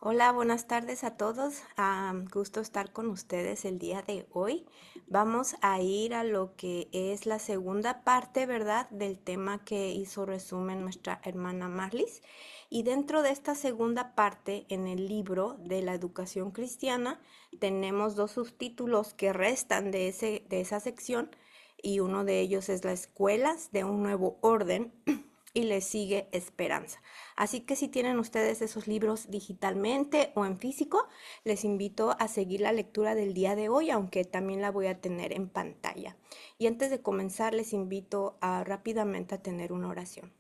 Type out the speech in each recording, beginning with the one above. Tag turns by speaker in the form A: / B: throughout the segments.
A: Hola, buenas tardes a todos. Gusto estar con ustedes el día de hoy. Vamos a ir a lo que es la segunda parte, ¿verdad? Del tema que hizo resumen nuestra hermana Marlis. Y dentro de esta segunda parte, en el libro de la educación cristiana, tenemos dos subtítulos que restan de esa sección y uno de ellos es las escuelas de un nuevo orden y le sigue esperanza. Así que si tienen ustedes esos libros digitalmente o en físico, les invito a seguir la lectura del día de hoy, aunque también la voy a tener en pantalla. Y antes de comenzar, les invito a rápidamente a tener una oración.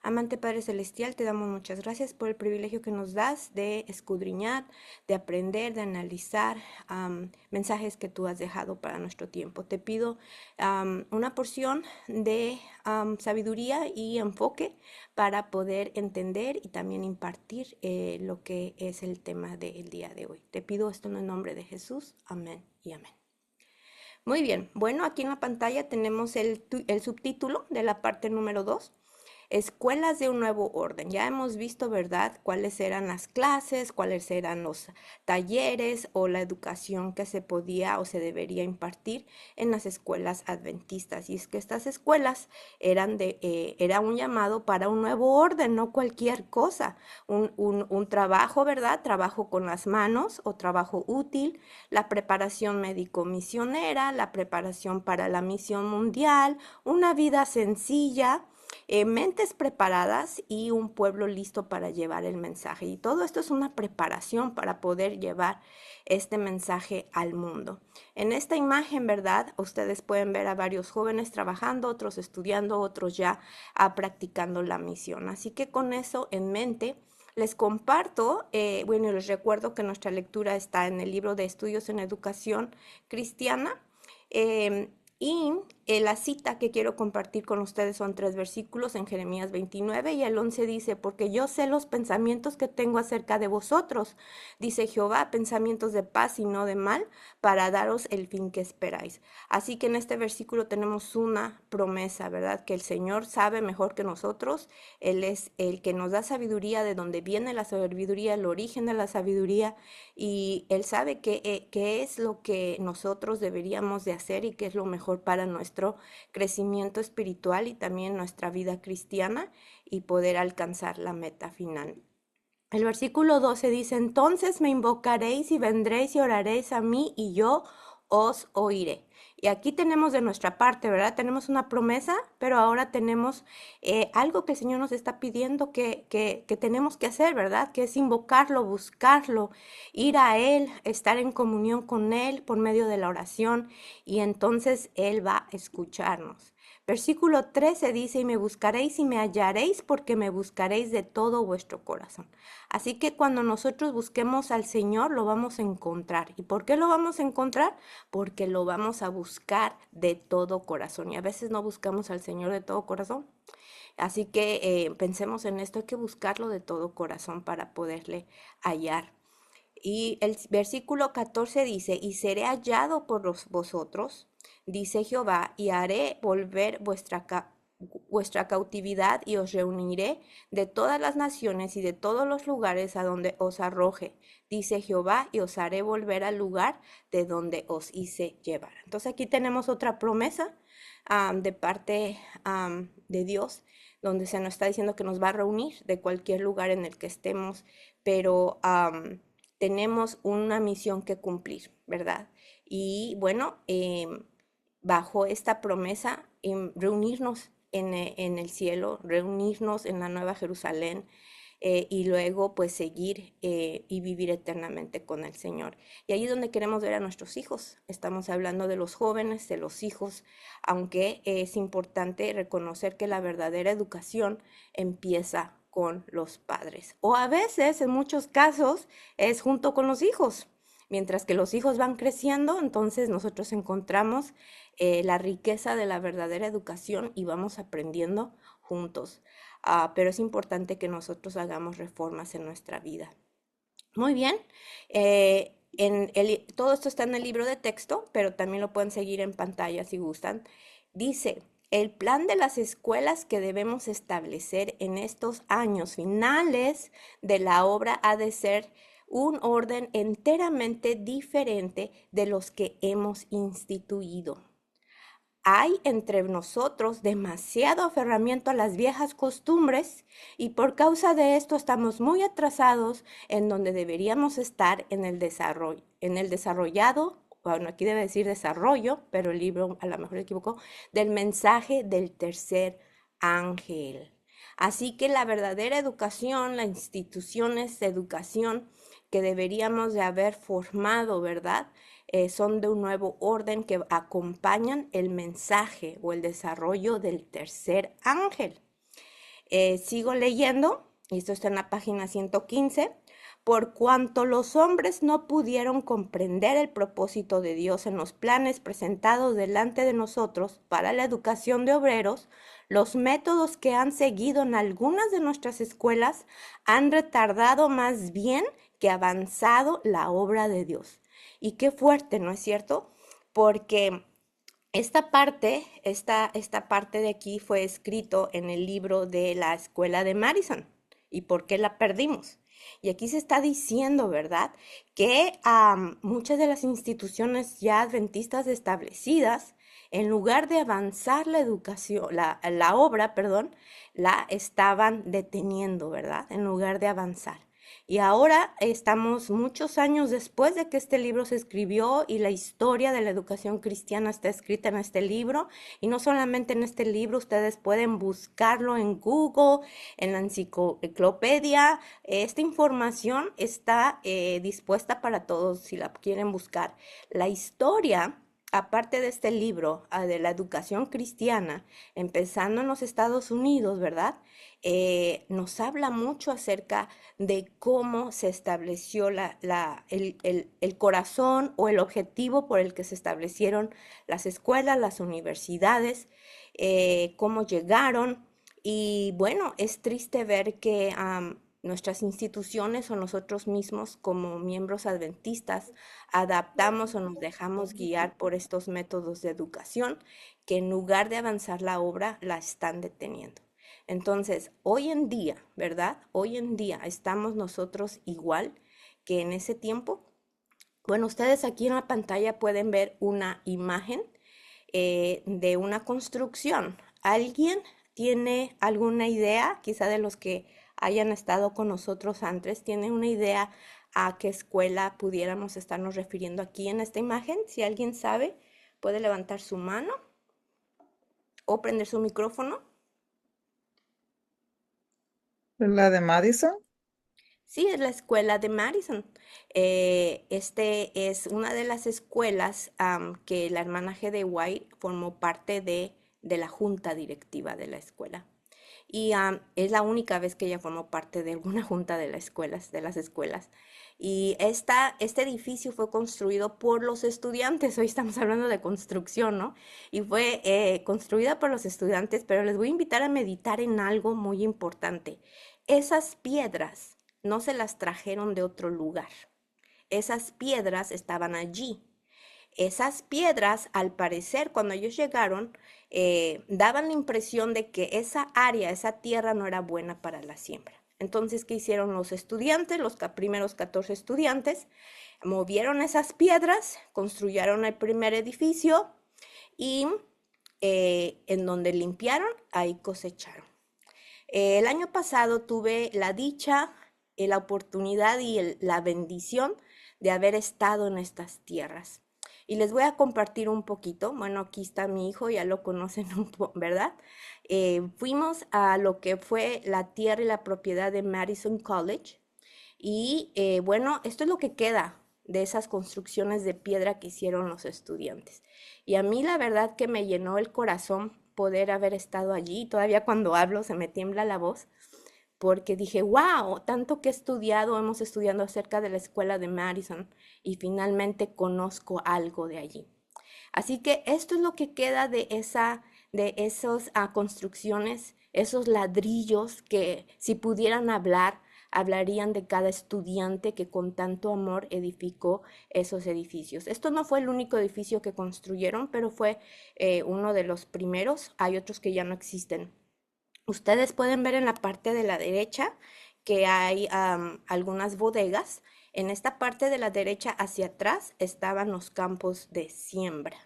A: Amante Padre Celestial, te damos muchas gracias por el privilegio que nos das de escudriñar, de aprender, de analizar mensajes que tú has dejado para nuestro tiempo. Te pido una porción de sabiduría y enfoque para poder entender y también impartir lo que es el tema del día de hoy. Te pido esto en el nombre de Jesús. Amén y amén. Muy bien, bueno, aquí en la pantalla tenemos el subtítulo de la parte número 2. Escuelas de un nuevo orden. Ya hemos visto, ¿verdad?, cuáles eran las clases, cuáles eran los talleres o la educación que se podía o se debería impartir en las escuelas adventistas. Y es que estas escuelas era un llamado para un nuevo orden, no cualquier cosa. Un trabajo, ¿verdad? Trabajo con las manos o trabajo útil, la preparación médico-misionera, la preparación para la misión mundial, una vida sencilla, mentes preparadas y un pueblo listo para llevar el mensaje. Y todo esto es una preparación para poder llevar este mensaje al mundo. En esta imagen, ¿verdad? Ustedes pueden ver a varios jóvenes trabajando, otros estudiando, otros ya practicando la misión. Así que con eso en mente, les comparto, bueno, les recuerdo que nuestra lectura está en el libro de Estudios en Educación Cristiana. Eh, y la cita que quiero compartir con ustedes son 3 versículos en Jeremías 29 y el 11 dice, porque yo sé los pensamientos que tengo acerca de vosotros, dice Jehová, pensamientos de paz y no de mal, para daros el fin que esperáis. Así que en este versículo tenemos una promesa, ¿verdad? Que el Señor sabe mejor que nosotros, Él es el que nos da sabiduría, de donde viene la sabiduría, el origen de la sabiduría, y Él sabe qué es lo que nosotros deberíamos de hacer y qué es lo mejor para nuestro crecimiento espiritual y también nuestra vida cristiana y poder alcanzar la meta final. El versículo 12 dice, entonces me invocaréis y vendréis y oraréis a mí y yo os oiré. Y aquí tenemos de nuestra parte, ¿verdad? Tenemos una promesa, pero ahora tenemos algo que el Señor nos está pidiendo que tenemos que hacer, ¿verdad? Que es invocarlo, buscarlo, ir a Él, estar en comunión con Él por medio de la oración y entonces Él va a escucharnos. Versículo 13 dice, y me buscaréis y me hallaréis porque me buscaréis de todo vuestro corazón. Así que cuando nosotros busquemos al Señor, lo vamos a encontrar. ¿Y por qué lo vamos a encontrar? Porque lo vamos a buscar de todo corazón. Y a veces no buscamos al Señor de todo corazón. Así que pensemos en esto, hay que buscarlo de todo corazón para poderle hallar. Y el versículo 14 dice, y seré hallado por vosotros, dice Jehová, y haré volver vuestra cautividad y os reuniré de todas las naciones y de todos los lugares a donde os arroje, dice Jehová, y os haré volver al lugar de donde os hice llevar. Entonces aquí tenemos otra promesa de parte de Dios, donde se nos está diciendo que nos va a reunir de cualquier lugar en el que estemos, pero tenemos una misión que cumplir, ¿verdad? Y bueno, bajo esta promesa, reunirnos en el cielo, reunirnos en la Nueva Jerusalén, y luego pues seguir y vivir eternamente con el Señor. Y ahí es donde queremos ver a nuestros hijos. Estamos hablando de los jóvenes, de los hijos, aunque es importante reconocer que la verdadera educación empieza con los padres. O a veces, en muchos casos, es junto con los hijos. Mientras que los hijos van creciendo, entonces nosotros encontramos la riqueza de la verdadera educación y vamos aprendiendo juntos. Pero es importante que nosotros hagamos reformas en nuestra vida. Muy bien. Todo esto está en el libro de texto, pero también lo pueden seguir en pantalla si gustan. Dice, el plan de las escuelas que debemos establecer en estos años finales de la obra ha de ser un orden enteramente diferente de los que hemos instituido. Hay entre nosotros demasiado aferramiento a las viejas costumbres y por causa de esto estamos muy atrasados en donde deberíamos estar en el desarrollado, bueno, aquí debe decir desarrollo, pero el libro a lo mejor se equivocó, del mensaje del tercer ángel. Así que la verdadera educación, las instituciones de educación que deberíamos de haber formado, ¿verdad? Son de un nuevo orden que acompañan el mensaje o el desarrollo del tercer ángel. Sigo leyendo, y esto está en la página 115. Por cuanto los hombres no pudieron comprender el propósito de Dios en los planes presentados delante de nosotros para la educación de obreros, los métodos que han seguido en algunas de nuestras escuelas han retardado más bien que avanzado la obra de Dios. Y qué fuerte, ¿no es cierto? Porque esta parte de aquí fue escrito en el libro de la escuela de Madison. ¿Y por qué la perdimos? Y aquí se está diciendo, ¿verdad?, que muchas de las instituciones ya adventistas establecidas, en lugar de avanzar la educación, la obra, perdón, la estaban deteniendo, ¿verdad?, en lugar de avanzar. Y ahora estamos muchos años después de que este libro se escribió y la historia de la educación cristiana está escrita en este libro. Y no solamente en este libro, ustedes pueden buscarlo en Google, en la enciclopedia. Esta información está dispuesta para todos si la quieren buscar. La historia, aparte de este libro, de la educación cristiana, empezando en los Estados Unidos, ¿verdad? Nos habla mucho acerca de cómo se estableció el corazón o el objetivo por el que se establecieron las escuelas, las universidades, cómo llegaron. Y bueno, es triste ver que nuestras instituciones o nosotros mismos como miembros adventistas adaptamos o nos dejamos guiar por estos métodos de educación que en lugar de avanzar la obra la están deteniendo. Entonces, hoy en día, ¿verdad? Hoy en día estamos nosotros igual que en ese tiempo. Bueno, ustedes aquí en la pantalla pueden ver una imagen de una construcción. ¿Alguien tiene alguna idea, quizá de los que hayan estado con nosotros antes, tiene una idea a qué escuela pudiéramos estarnos refiriendo aquí en esta imagen? Si alguien sabe, puede levantar su mano o prender su micrófono.
B: La de Madison.
A: Sí, es la escuela de Madison. Este es una de las escuelas que la hermana G. de White formó parte de la junta directiva de la escuela. Y es la única vez que ella formó parte de alguna junta de las escuelas. Y este edificio fue construido por los estudiantes. Hoy estamos hablando de construcción, ¿no? Y fue construida por los estudiantes, pero les voy a invitar a meditar en algo muy importante. Esas piedras no se las trajeron de otro lugar. Esas piedras estaban allí. Esas piedras, al parecer, cuando ellos llegaron, daban la impresión de que esa área, esa tierra no era buena para la siembra. Entonces, ¿qué hicieron los estudiantes, los primeros 14 estudiantes? Movieron esas piedras, construyeron el primer edificio y en donde limpiaron, ahí cosecharon. El año pasado tuve la dicha, la oportunidad y la bendición de haber estado en estas tierras. Y les voy a compartir un poquito. Bueno, aquí está mi hijo, ya lo conocen, ¿verdad? Fuimos a lo que fue la tierra y la propiedad de Madison College. Y bueno, esto es lo que queda de esas construcciones de piedra que hicieron los estudiantes. Y a mí la verdad que me llenó el corazón poder haber estado allí. Todavía cuando hablo se me tiembla la voz porque dije, wow, tanto que he estudiado, hemos estudiado acerca de la escuela de Madison y finalmente conozco algo de allí. Así que esto es lo que queda de esas construcciones, esos ladrillos que si pudieran hablar, hablarían de cada estudiante que con tanto amor edificó esos edificios. Esto no fue el único edificio que construyeron, pero fue uno de los primeros. Hay otros que ya no existen. Ustedes pueden ver en la parte de la derecha que hay algunas bodegas En esta parte de la derecha hacia atrás estaban los campos de siembra.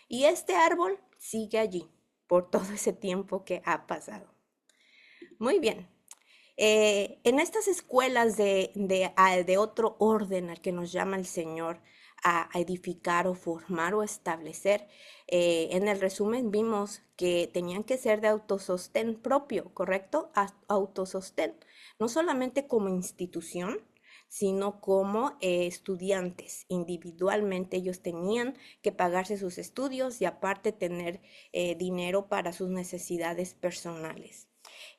A: Y este árbol sigue allí por todo ese tiempo que ha pasado. Muy bien. En estas escuelas de otro orden al que nos llama el Señor a edificar o formar o establecer, en el resumen vimos que tenían que ser de autosostén propio, ¿correcto? Autosostén, no solamente como institución, sino como estudiantes. Individualmente ellos tenían que pagarse sus estudios y aparte tener dinero para sus necesidades personales.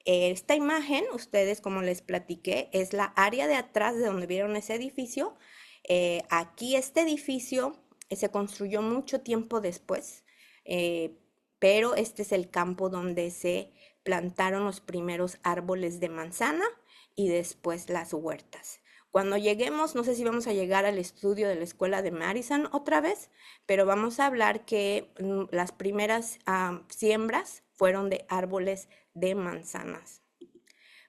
A: Esta imagen, ustedes como les platiqué, es la área de atrás de donde vieron ese edificio. Aquí este edificio se construyó mucho tiempo después, eh, pero este es el campo donde se plantaron los primeros árboles de manzana y después las huertas. Cuando lleguemos, no sé si vamos a llegar al estudio de la escuela de Madison otra vez, pero vamos a hablar que las primeras siembras fueron de árboles de manzanas.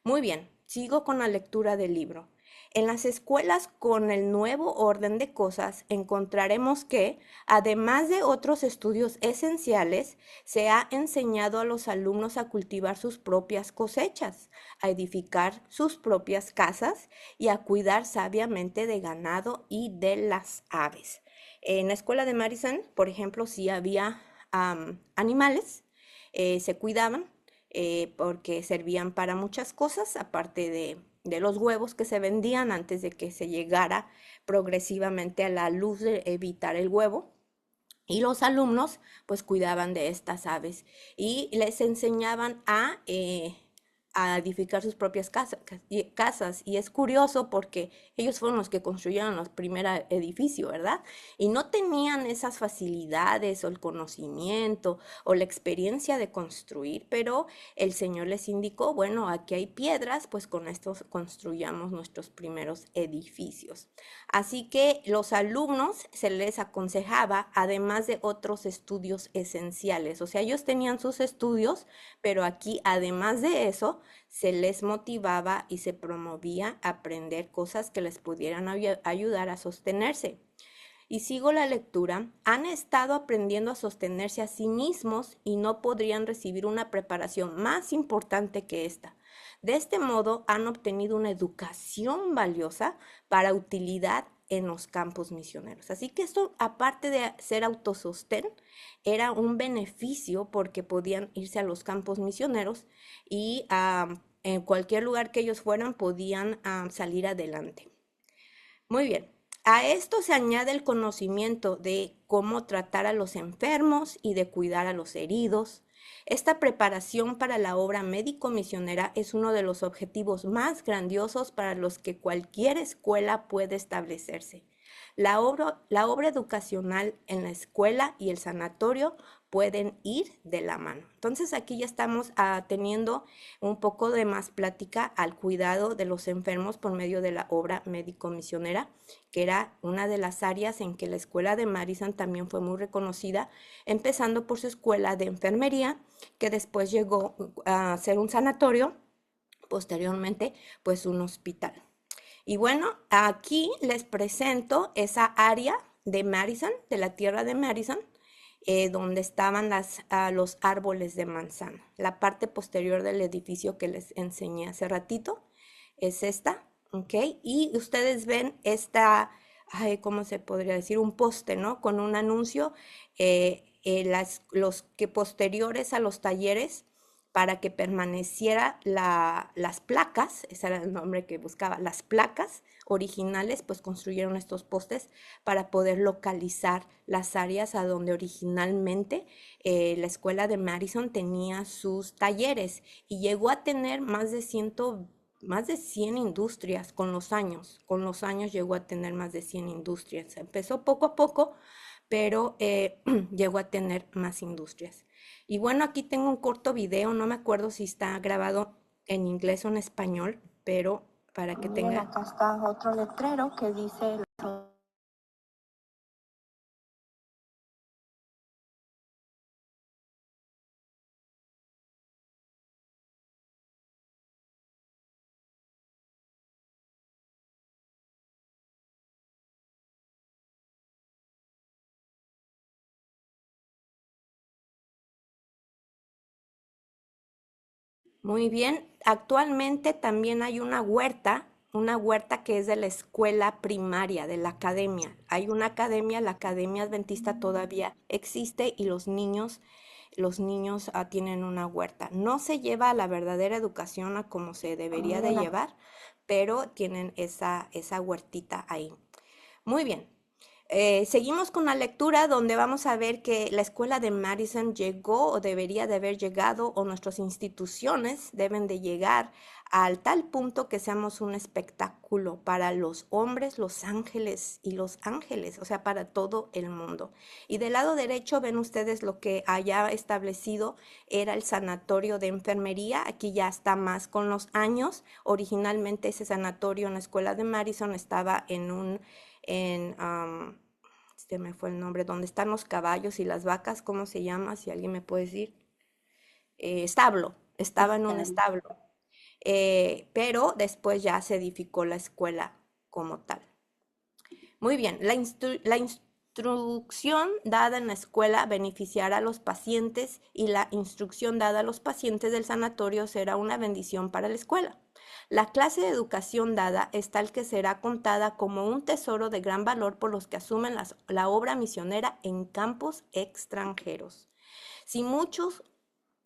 A: Muy bien, sigo con la lectura del libro. En las escuelas con el nuevo orden de cosas encontraremos que, además de otros estudios esenciales, se ha enseñado a los alumnos a cultivar sus propias cosechas, a edificar sus propias casas y a cuidar sabiamente de ganado y de las aves. En la escuela de Madison, por ejemplo, sí había animales, se cuidaban, porque servían para muchas cosas, aparte de los huevos que se vendían antes de que se llegara progresivamente a la luz de evitar el huevo. Y los alumnos pues cuidaban de estas aves y les enseñaban a edificar sus propias casas. Y es curioso porque ellos fueron los que construyeron los primeros edificios, ¿verdad? Y no tenían esas facilidades o el conocimiento o la experiencia de construir, pero el Señor les indicó, bueno, aquí hay piedras, pues con esto construyamos nuestros primeros edificios. Así que los alumnos se les aconsejaba, además de otros estudios esenciales, o sea, ellos tenían sus estudios, pero aquí, además de eso, se les motivaba y se promovía a aprender cosas que les pudieran ayudar a sostenerse. Y sigo la lectura, han estado aprendiendo a sostenerse a sí mismos y no podrían recibir una preparación más importante que esta. De este modo han obtenido una educación valiosa para utilidad en los campos misioneros. Así que esto, aparte de ser autosostén, era un beneficio porque podían irse a los campos misioneros y en cualquier lugar que ellos fueran podían salir adelante. Muy bien. A esto se añade el conocimiento de cómo tratar a los enfermos y de cuidar a los heridos. Esta preparación para la obra médico-misionera es uno de los objetivos más grandiosos para los que cualquier escuela puede establecerse. La obra educacional en la escuela y el sanatorio pueden ir de la mano. Entonces aquí ya estamos teniendo un poco de más plática al cuidado de los enfermos por medio de la obra médico-misionera, que era una de las áreas en que la escuela de Madison también fue muy reconocida, empezando por su escuela de enfermería, que después llegó a ser un sanatorio, posteriormente pues un hospital. Y bueno, aquí les presento esa área de Madison, de la tierra de Madison, donde estaban los árboles de manzana. La parte posterior del edificio que les enseñé hace ratito es esta, ¿ok? Y ustedes ven esta, ay, ¿cómo se podría decir? Un poste, ¿no? Con un anuncio, los que posteriores a los talleres para que permaneciera las placas, ese era el nombre que buscaba, las placas originales, pues construyeron estos postes para poder localizar las áreas a donde originalmente la escuela de Madison tenía sus talleres y llegó a tener más de 100 industrias con los años llegó a tener más de 100 industrias. Empezó poco a poco, pero llegó a tener más industrias. Y bueno, aquí tengo un corto video, no me acuerdo si está grabado en inglés o en español, pero para que miren, tenga... acá está otro letrero que dice Muy bien. Actualmente también hay una huerta que es de la escuela primaria, de la academia. Hay una academia, la Academia Adventista todavía existe y los niños tienen una huerta. No se lleva a la verdadera educación a como se debería de llevar, pero tienen esa huertita ahí. Muy bien. Seguimos con la lectura donde vamos a ver que la escuela de Madison llegó o debería de haber llegado o nuestras instituciones deben de llegar al tal punto que seamos un espectáculo para los hombres, los ángeles y los ángeles, o sea, para todo el mundo. Y del lado derecho ven ustedes lo que haya establecido era el sanatorio de enfermería. Aquí ya está más con los años. Originalmente ese sanatorio en la escuela de Madison estaba en se me fue el nombre, donde están los caballos y las vacas, ¿cómo se llama? Si alguien me puede decir. Establo, estaba en un
C: Está,
A: establo. Pero después ya se edificó la escuela como tal. Muy bien, la instrucción dada en la escuela beneficiará a los pacientes y la instrucción dada a los pacientes del sanatorio será una bendición para la escuela. La clase de educación dada es tal que será contada como un tesoro de gran valor por los que asumen la obra misionera en campos extranjeros. Si muchos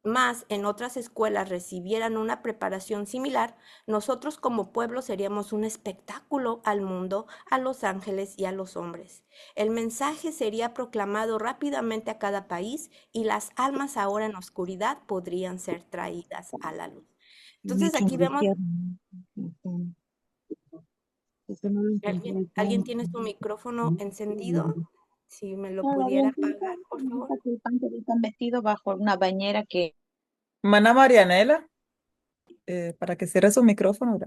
A: más en otras escuelas recibieran una preparación similar, nosotros como pueblo seríamos un espectáculo al mundo, a los ángeles y a los hombres. El mensaje sería proclamado rápidamente a cada país y las almas ahora en oscuridad podrían ser traídas a la luz. Entonces
C: mucho
A: aquí vemos,
C: requieren. Ujú. Eso no lo
A: ¿alguien,
C: encontré
A: alguien
C: tanto.
A: tiene su micrófono encendido? Si me lo
C: No, la
A: pudiera
C: blanquita,
A: apagar, por favor.
C: blanquita que el pan que están vestidos bajo una bañera que
B: Hermana Marianela, para que cierre su micrófono.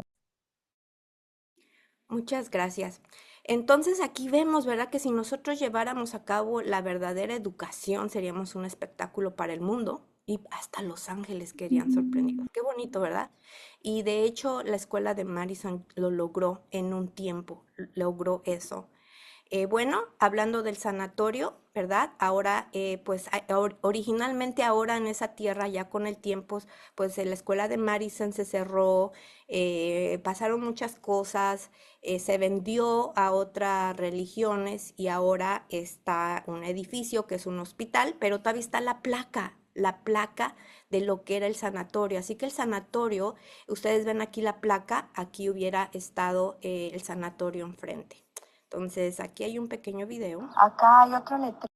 A: Muchas gracias. Entonces aquí vemos, ¿verdad? Que si nosotros lleváramos a cabo la verdadera educación, seríamos un espectáculo para el mundo y hasta los ángeles quedarían sorprendidos. Qué bonito, ¿verdad? Y de hecho, la escuela de Madison lo logró en un tiempo, logró eso. Bueno, hablando del sanatorio, ¿verdad? Ahora, pues originalmente ahora en esa tierra, ya con el tiempo, pues la escuela de Madison se cerró, pasaron muchas cosas, se vendió a otras religiones y ahora está un edificio que es un hospital, pero todavía está la placa de lo que era el sanatorio. Así que el sanatorio, ustedes ven aquí la placa, aquí hubiera estado el sanatorio enfrente. Entonces, aquí hay un pequeño video. Acá hay otro letrero.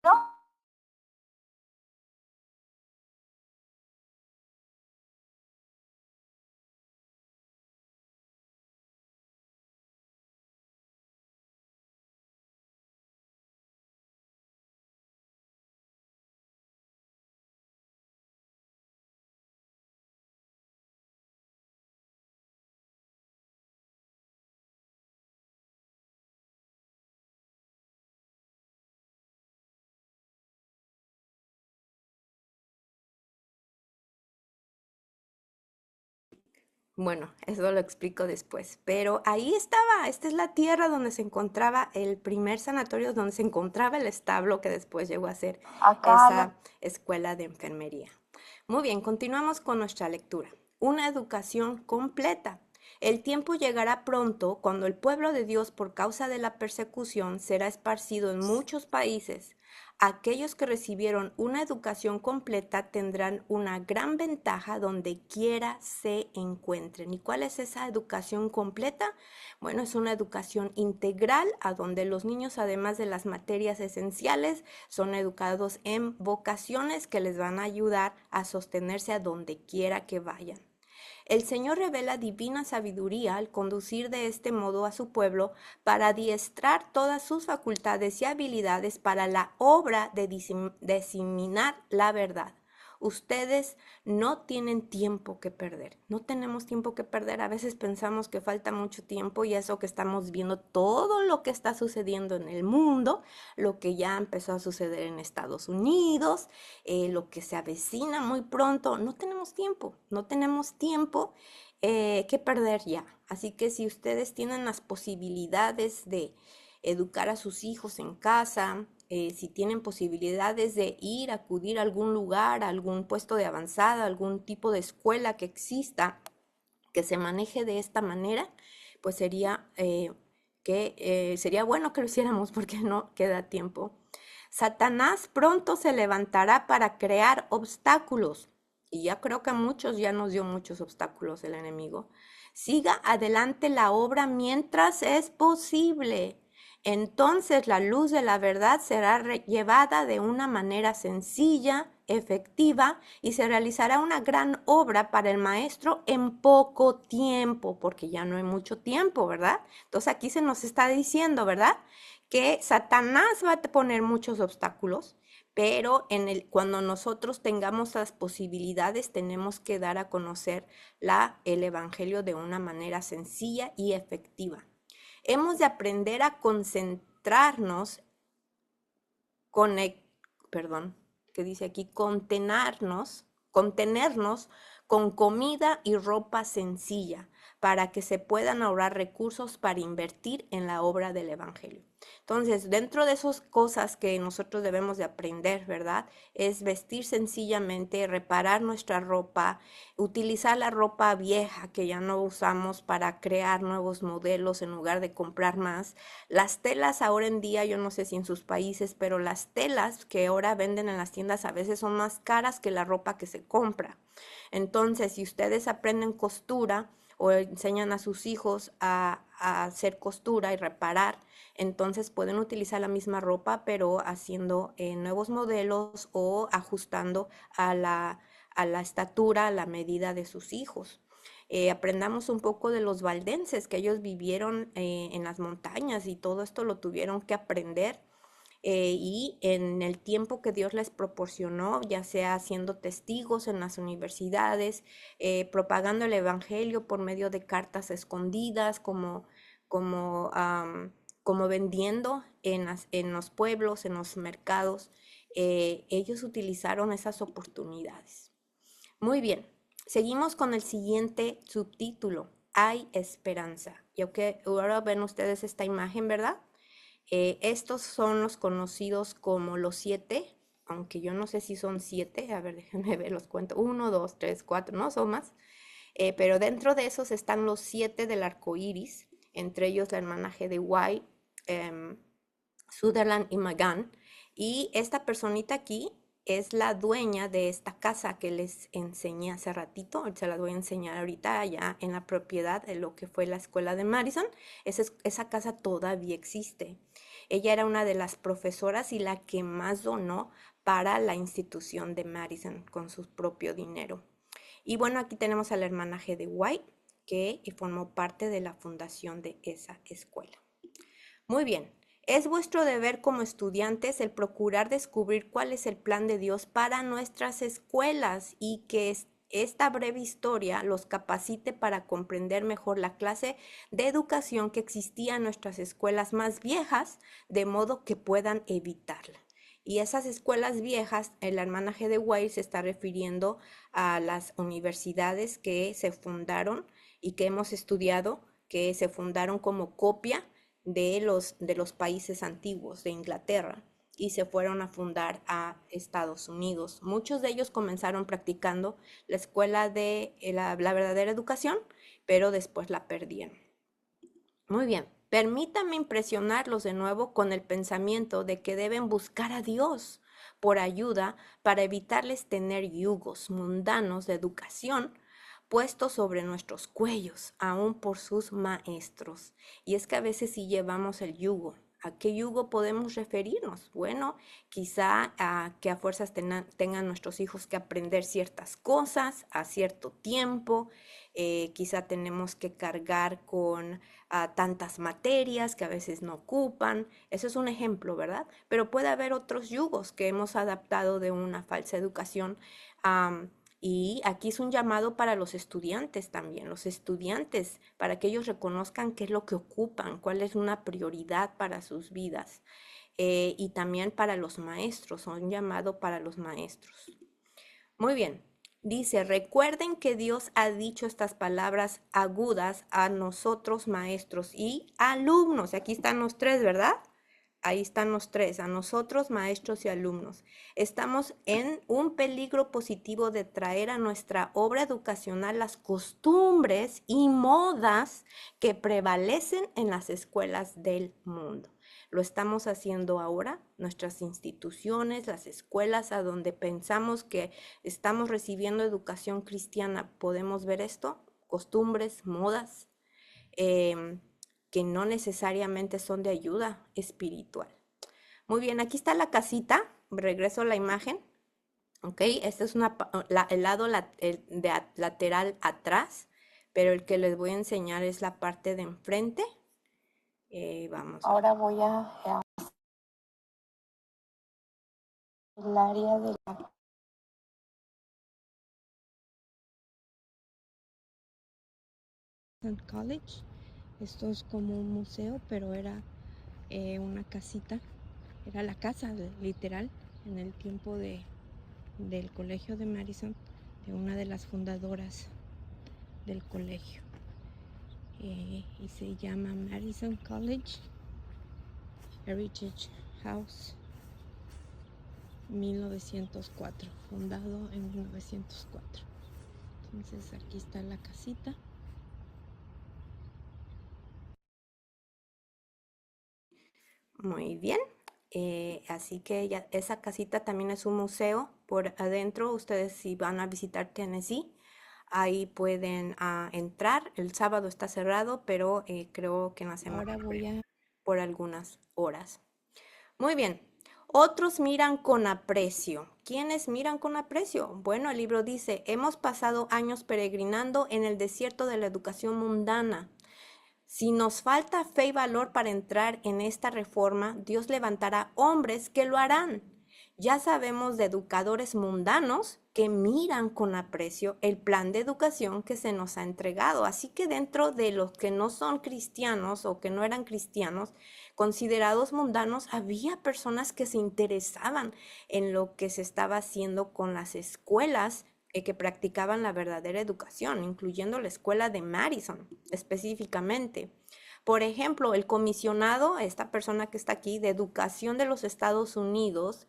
A: Bueno, eso lo explico después, pero ahí estaba, esta es la tierra donde se encontraba el primer sanatorio, donde se encontraba el establo que después llegó a ser
C: acá
A: esa escuela de enfermería. Muy bien, continuamos con nuestra lectura. Una educación completa. El tiempo llegará pronto cuando el pueblo de Dios, por causa de la persecución, será esparcido en muchos países. Aquellos que recibieron una educación completa tendrán una gran ventaja donde quiera se encuentren. ¿Y cuál es esa educación completa? Bueno, es una educación integral a donde los niños, además de las materias esenciales, son educados en vocaciones que les van a ayudar a sostenerse a donde quiera que vayan. El Señor revela divina sabiduría al conducir de este modo a su pueblo para adiestrar todas sus facultades y habilidades para la obra de diseminar la verdad. Ustedes no tienen tiempo que perder, no tenemos tiempo que perder. A veces pensamos que falta mucho tiempo y eso que estamos viendo, todo lo que está sucediendo en el mundo, lo que ya empezó a suceder en Estados Unidos, lo que se avecina muy pronto. No tenemos tiempo, no tenemos tiempo que perder ya. Así que si ustedes tienen las posibilidades de educar a sus hijos en casa, si tienen posibilidades de acudir a algún lugar, a algún puesto de avanzada, algún tipo de escuela que exista, que se maneje de esta manera, pues sería bueno que lo hiciéramos porque no queda tiempo. Satanás pronto se levantará para crear obstáculos. Y ya creo que a muchos ya nos dio muchos obstáculos el enemigo. Siga adelante la obra mientras es posible. Entonces la luz de la verdad será llevada de una manera sencilla, efectiva, y se realizará una gran obra para el maestro en poco tiempo, porque ya no hay mucho tiempo, ¿verdad? Entonces aquí se nos está diciendo, ¿verdad? Que Satanás va a poner muchos obstáculos, pero cuando nosotros tengamos las posibilidades, tenemos que dar a conocer el Evangelio de una manera sencilla y efectiva. Hemos de aprender a concentrarnos, perdón, ¿qué dice aquí? Contenernos con comida y ropa sencilla para que se puedan ahorrar recursos para invertir en la obra del Evangelio. Entonces, dentro de esas cosas que nosotros debemos de aprender, ¿verdad? Es vestir sencillamente, reparar nuestra ropa, utilizar la ropa vieja que ya no usamos para crear nuevos modelos en lugar de comprar más. Las telas ahora en día, yo no sé si en sus países, pero las telas que ahora venden en las tiendas a veces son más caras que la ropa que se compra. Entonces, si ustedes aprenden costura o enseñan a sus hijos a hacer costura y reparar, entonces pueden utilizar la misma ropa, pero haciendo nuevos modelos o ajustando a la estatura, a la medida de sus hijos. Aprendamos un poco de los valdenses, que ellos vivieron en las montañas y todo esto lo tuvieron que aprender. Y en el tiempo que Dios les proporcionó, ya sea siendo testigos en las universidades, propagando el Evangelio por medio de cartas escondidas, como, como vendiendo en los pueblos, en los mercados, ellos utilizaron esas oportunidades. Muy bien, seguimos con el siguiente subtítulo, Hay esperanza. Y ahora ven ustedes esta imagen, ¿verdad? Estos son los conocidos como los 7, aunque yo no sé si son 7, a ver, déjenme ver, los cuento, 1, 2, 3, 4, no son más, pero dentro de esos están los 7 del arco iris, entre ellos la hermana G. de White, Sutherland y McGann, y esta personita aquí es la dueña de esta casa que les enseñé hace ratito, se la voy a enseñar ahorita allá en la propiedad de lo que fue la escuela de Madison. Esa casa todavía existe. Ella era una de las profesoras y la que más donó para la institución de Madison con su propio dinero. Y bueno, aquí tenemos a la hermana G. de White, que formó parte de la fundación de esa escuela. Muy bien, es vuestro deber como estudiantes el procurar descubrir cuál es el plan de Dios para nuestras escuelas y que esta breve historia los capacite para comprender mejor la clase de educación que existía en nuestras escuelas más viejas, de modo que puedan evitarla. Y esas escuelas viejas, la hermana G. de White se está refiriendo a las universidades que se fundaron y que hemos estudiado, que se fundaron como copia de los países antiguos de Inglaterra y se fueron a fundar a Estados Unidos. Muchos de ellos comenzaron practicando la escuela de la verdadera educación, pero después la perdieron. Muy bien, permítanme impresionarlos de nuevo con el pensamiento de que deben buscar a Dios por ayuda para evitarles tener yugos mundanos de educación puestos sobre nuestros cuellos, aún por sus maestros. Y es que a veces sí llevamos el yugo. ¿A qué yugo podemos referirnos? Bueno, quizá a que a fuerzas tengan nuestros hijos que aprender ciertas cosas a cierto tiempo. Quizá tenemos que cargar con tantas materias que a veces no ocupan. Eso es un ejemplo, ¿verdad? Pero puede haber otros yugos que hemos adaptado de una falsa educación. Y aquí es un llamado para los estudiantes también, los estudiantes, para que ellos reconozcan qué es lo que ocupan, cuál es una prioridad para sus vidas. Y también para los maestros, un llamado para los maestros. Muy bien, dice, recuerden que Dios ha dicho estas palabras agudas a nosotros maestros y alumnos. Aquí están los tres, ¿verdad? ahí están los tres, a nosotros, maestros y alumnos. Estamos en un peligro positivo de traer a nuestra obra educacional las costumbres y modas que prevalecen en las escuelas del mundo. Lo estamos haciendo ahora, nuestras instituciones, las escuelas a donde pensamos que estamos recibiendo educación cristiana. ¿Podemos ver esto? Costumbres, modas, que no necesariamente son de ayuda espiritual. Muy bien, aquí está la casita. Regreso a la imagen. Ok, este es el lado lateral atrás, pero el que les voy a enseñar es la parte de enfrente. Vamos. Ahora voy a el área de la College. Esto es como un museo, pero era una casita, era la casa literal en el tiempo del colegio de Madison, de una de las fundadoras del colegio. Y se llama Madison College Heritage House, 1904, fundado en 1904. Entonces aquí está la casita. Muy bien, así que ya, esa casita también es un museo por adentro. Ustedes si van a visitar Tennessee, ahí pueden entrar. El sábado está cerrado, pero creo que en la semana por algunas horas. Muy bien. Otros miran con aprecio. ¿Quiénes miran con aprecio? Bueno, el libro dice, hemos pasado años peregrinando en el desierto de la educación mundana. Si nos falta fe y valor para entrar en esta reforma, Dios levantará hombres que lo harán. Ya sabemos de educadores mundanos que miran con aprecio el plan de educación que se nos ha entregado. Así que dentro de los que no son cristianos o que no eran cristianos, considerados mundanos, había personas que se interesaban en lo que se estaba haciendo con las escuelas que practicaban la verdadera educación, incluyendo la escuela de Madison específicamente. Por ejemplo, el comisionado, esta persona que está aquí, de Educación de los Estados Unidos,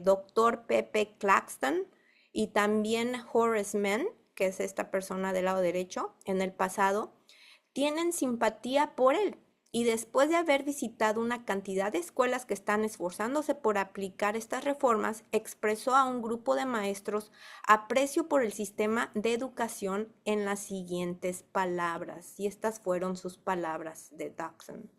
A: doctor Pepe Claxton, y también Horace Mann, que es esta persona del lado derecho, en el pasado, tienen simpatía por él. Y después de haber visitado una cantidad de escuelas que están esforzándose por aplicar estas reformas, expresó a un grupo de maestros aprecio por el sistema de educación en las siguientes palabras. Y estas fueron sus palabras de Dodson.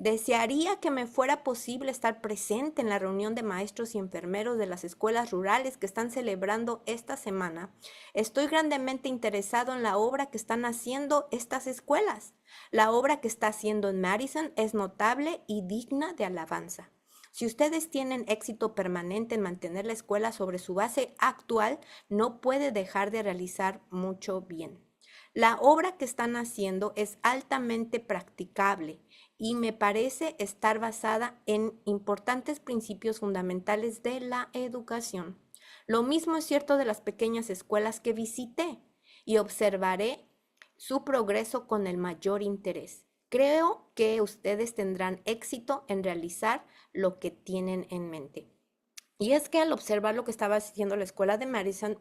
A: Desearía que me fuera posible estar presente en la reunión de maestros y enfermeros de las escuelas rurales que están celebrando esta semana. Estoy grandemente interesado en la obra que están haciendo estas escuelas. La obra que está haciendo en Madison es notable y digna de alabanza. Si ustedes tienen éxito permanente en mantener la escuela sobre su base actual, no puede dejar de realizar mucho bien. La obra que están haciendo es altamente practicable y me parece estar basada en importantes principios fundamentales de la educación. Lo mismo es cierto de las pequeñas escuelas que visité y observaré su progreso con el mayor interés. Creo que ustedes tendrán éxito en realizar lo que tienen en mente. Y es que al observar lo que estaba haciendo la escuela de Madison,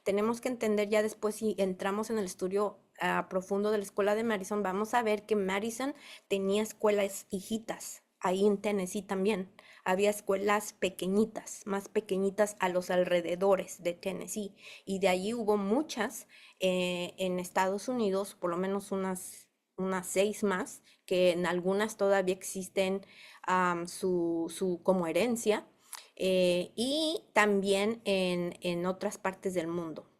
A: tenemos que entender ya después, si entramos en el estudio profundo de la escuela de Madison, vamos a ver que Madison tenía escuelas hijitas, ahí en Tennessee también. Había escuelas pequeñitas, más pequeñitas a los alrededores de Tennessee. Y de allí hubo muchas en Estados Unidos, por lo menos unas 6 más, que en algunas todavía existen como herencia. Y también en otras partes del mundo,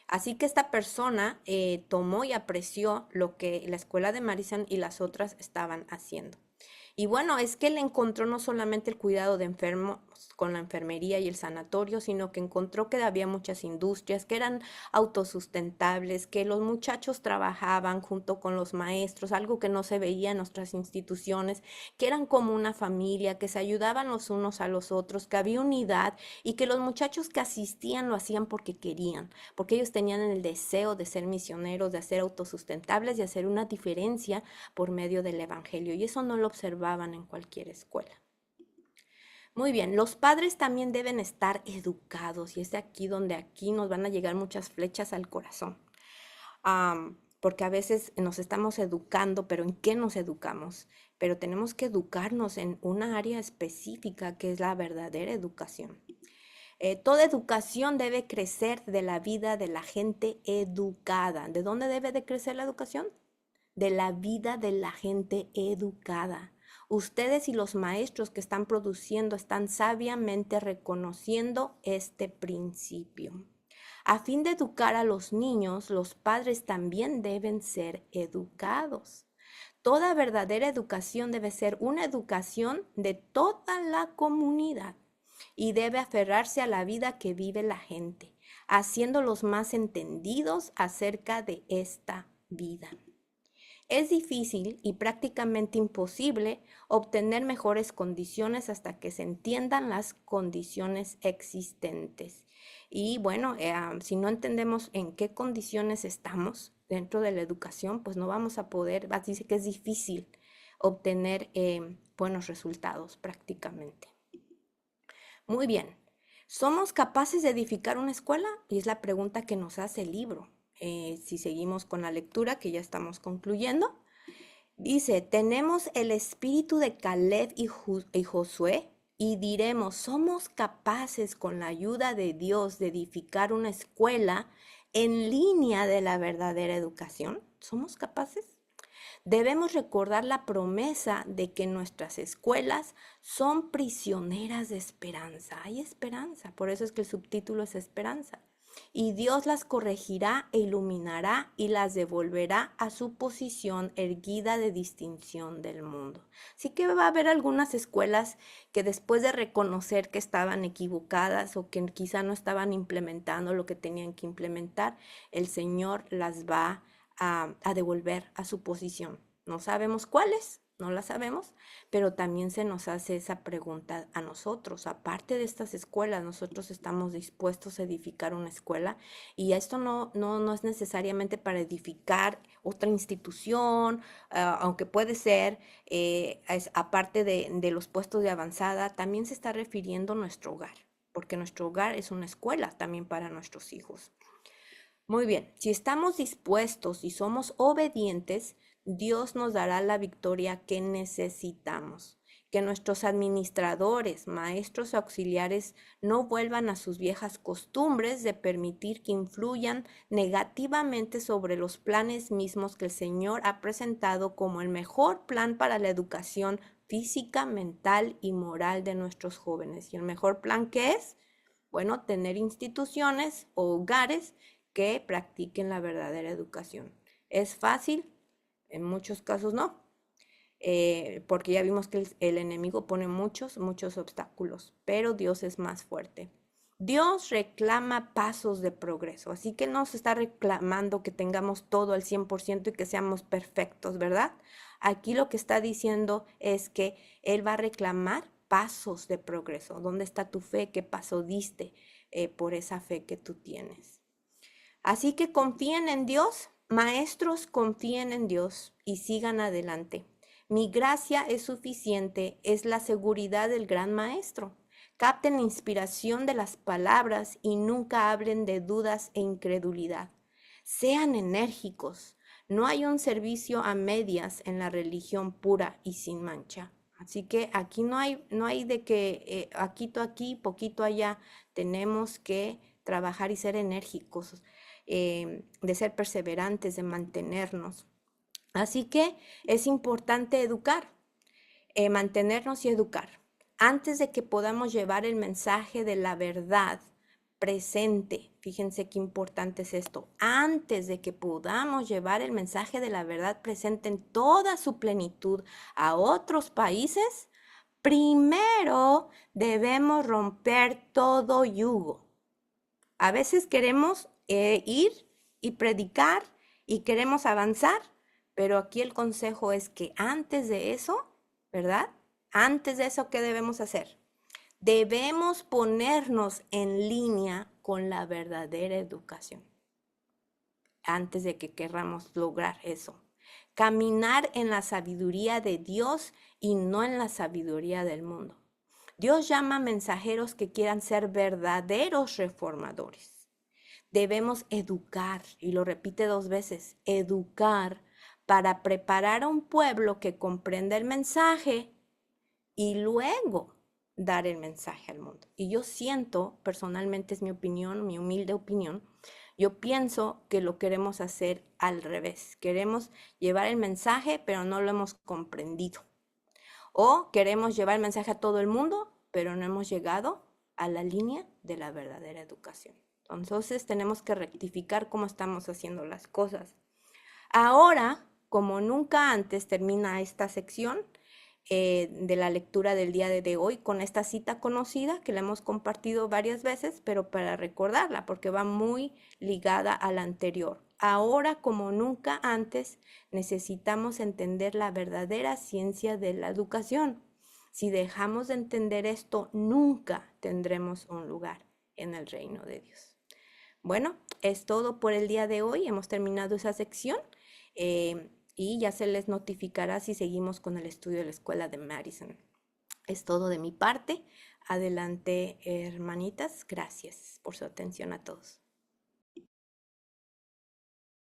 A: Así que esta persona tomó y apreció lo que la escuela de Madison y las otras estaban haciendo. Y bueno, es que él encontró no solamente el cuidado de enfermos con la enfermería y el sanatorio, sino que encontró que había muchas industrias que eran autosustentables, que los muchachos trabajaban junto con los maestros, algo que no se veía en nuestras instituciones, que eran como una familia, que se ayudaban los unos a los otros, que había unidad y que los muchachos que asistían lo hacían porque querían, porque ellos tenían el deseo de ser misioneros, de ser autosustentables y hacer una diferencia por medio del evangelio. Y eso no lo observaban en cualquier escuela. Muy bien, los padres también deben estar educados y es de aquí donde aquí nos van a llegar muchas flechas al corazón. Porque a veces nos estamos educando, pero ¿en qué nos educamos? Pero tenemos que educarnos en una área específica que es la verdadera educación. Toda educación debe crecer de la vida de la gente educada. ¿De dónde debe de crecer la educación? De la vida de la gente educada. Ustedes y los maestros que están produciendo están sabiamente reconociendo este principio. A fin de educar a los niños, los padres también deben ser educados. Toda verdadera educación debe ser una educación de toda la comunidad y debe aferrarse a la vida que vive la gente, haciéndolos más entendidos acerca de esta vida. Es difícil y prácticamente imposible obtener mejores condiciones hasta que se entiendan las condiciones existentes. Y bueno, si no entendemos en qué condiciones estamos dentro de la educación, pues no vamos a poder, dice que es difícil obtener buenos resultados prácticamente. Muy bien, ¿somos capaces de edificar una escuela? Y es la pregunta que nos hace el libro. Si seguimos con la lectura, que ya estamos concluyendo, dice, tenemos el espíritu de Caleb y Josué y diremos, somos capaces con la ayuda de Dios de edificar una escuela en línea de la verdadera educación. ¿Somos capaces? Debemos recordar la promesa de que nuestras escuelas son prisioneras de esperanza. Hay esperanza, por eso es que el subtítulo es Esperanza. Y Dios las corregirá e iluminará y las devolverá a su posición erguida de distinción del mundo. Así que va a haber algunas escuelas que después de reconocer que estaban equivocadas o que quizá no estaban implementando lo que tenían que implementar, el Señor las va a devolver a su posición. No sabemos cuáles, no la sabemos, pero también se nos hace esa pregunta a nosotros. Aparte de estas escuelas, nosotros estamos dispuestos a edificar una escuela y esto no es necesariamente para edificar otra institución, aunque puede ser, aparte de los puestos de avanzada, también se está refiriendo a nuestro hogar, porque nuestro hogar es una escuela también para nuestros hijos. Muy bien, si estamos dispuestos y somos obedientes, Dios nos dará la victoria que necesitamos. Que nuestros administradores, maestros auxiliares no vuelvan a sus viejas costumbres de permitir que influyan negativamente sobre los planes mismos que el Señor ha presentado como el mejor plan para la educación física, mental y moral de nuestros jóvenes. ¿Y el mejor plan qué es? Bueno, tener instituciones o hogares que practiquen la verdadera educación. ¿Es fácil? En muchos casos no, porque ya vimos que el enemigo pone muchos obstáculos, pero Dios es más fuerte. Dios reclama pasos de progreso, así que no se está reclamando que tengamos todo al 100% y que seamos perfectos, ¿verdad? Aquí lo que está diciendo es que Él va a reclamar pasos de progreso. ¿Dónde está tu fe? ¿Qué paso diste por esa fe que tú tienes? Así que confíen en Dios, maestros, confíen en Dios y sigan adelante. Mi gracia es suficiente, es la seguridad del gran maestro. Capten la inspiración de las palabras y nunca hablen de dudas e incredulidad. Sean enérgicos. No hay un servicio a medias en la religión pura y sin mancha. Así que aquí no hay de que aquí, poquito allá. Tenemos que trabajar y ser enérgicos, de ser perseverantes, de mantenernos. Así que es importante educar, mantenernos y educar. Antes de que podamos llevar el mensaje de la verdad presente, fíjense qué importante es esto, antes de que podamos llevar el mensaje de la verdad presente en toda su plenitud a otros países, Primero debemos romper todo yugo. A veces queremos ir y predicar y queremos avanzar, pero aquí el consejo es que antes de eso, ¿verdad? Antes de eso, ¿qué debemos hacer? Debemos ponernos en línea con la verdadera educación antes de que querramos lograr eso. Caminar en la sabiduría de Dios y no en la sabiduría del mundo. Dios llama mensajeros que quieran ser verdaderos reformadores. Debemos educar, y lo repite 2 veces, educar para preparar a un pueblo que comprenda el mensaje y luego dar el mensaje al mundo. Y yo siento, personalmente es mi opinión, mi humilde opinión, yo pienso que lo queremos hacer al revés. Queremos llevar el mensaje, pero no lo hemos comprendido. O queremos llevar el mensaje a todo el mundo, pero no hemos llegado a la línea de la verdadera educación. Entonces tenemos que rectificar cómo estamos haciendo las cosas. Ahora, como nunca antes, termina esta sección de la lectura del día de hoy con esta cita conocida que la hemos compartido varias veces, pero para recordarla, porque va muy ligada a la anterior. Ahora, como nunca antes, necesitamos entender la verdadera ciencia de la educación. Si dejamos de entender esto, nunca tendremos un lugar en el reino de Dios. Bueno, es todo por el día de hoy. Hemos terminado esa sección y ya se les notificará si seguimos con el estudio de la escuela de Madison. Es todo de mi parte. Adelante, hermanitas. Gracias por su atención a todos.